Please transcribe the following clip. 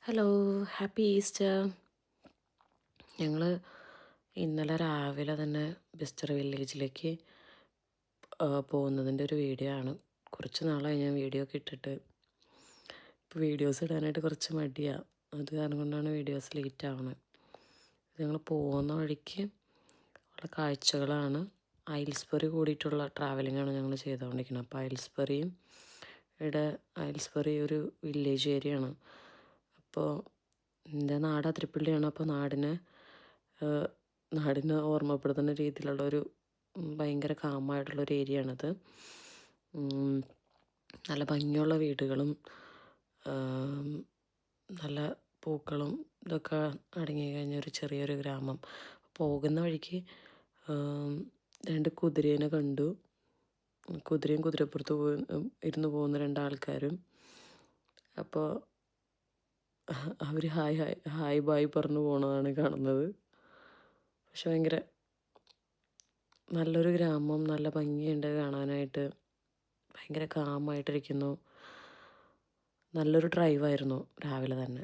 Hello, happy Easter. ഞങ്ങൾ ഇന്നലെ രാവിലെ തന്നെ ബിസ്റ്റർ വില്ലേജിലേക്ക് പോകുന്നതിൻ്റെ ഒരു വീഡിയോ ആണ്. കുറച്ച് നാളായി ഞാൻ വീഡിയോ ഒക്കെ ഇട്ടിട്ട്. ഇപ്പോൾ വീഡിയോസ് ഇടാനായിട്ട് കുറച്ച് മടിയാണ്. അത് കാരണം കൊണ്ടാണ് വീഡിയോസ് ലേറ്റ് ആവുന്നത്. ഞങ്ങൾ പോകുന്ന വഴിക്ക് ഉള്ള കാഴ്ചകളാണ്. ഐൽസ്ബറി കൂടിയിട്ടുള്ള ട്രാവലിംഗാണ് ഞങ്ങൾ ചെയ്തുകൊണ്ടിരിക്കുന്നത്. അപ്പോൾ ഐൽസ്ബറി ഒരു വില്ലേജ് ഏരിയ ആണ്. അപ്പോൾ എൻ്റെ നാട് അതിരപ്പള്ളിയാണ്. അപ്പോൾ നാടിനെ ഓർമ്മപ്പെടുത്തുന്ന രീതിയിലുള്ളൊരു ഭയങ്കര കാമായിട്ടുള്ളൊരു ഏരിയ ആണിത്. നല്ല ഭംഗിയുള്ള വീടുകളും നല്ല പൂക്കളും ഇതൊക്കെ അടങ്ങി കഴിഞ്ഞ ഒരു ചെറിയൊരു ഗ്രാമം. പോകുന്ന വഴിക്ക് 2 കുതിരേനെ കണ്ടു. കുതിരയും കുതിരപ്പുറത്ത് ഇരുന്ന് പോകുന്ന 2 ആൾക്കാരും. അപ്പോൾ അവർ ഹായ് ബായ് പറഞ്ഞു പോണതാണ് കാണുന്നത്. പക്ഷെ ഭയങ്കര നല്ലൊരു ഗ്രാമം, നല്ല ഭംഗിയുണ്ട് കാണാനായിട്ട്. ഭയങ്കര കാമായിട്ടിരിക്കുന്നു. നല്ലൊരു ഡ്രൈവായിരുന്നു രാവിലെ തന്നെ.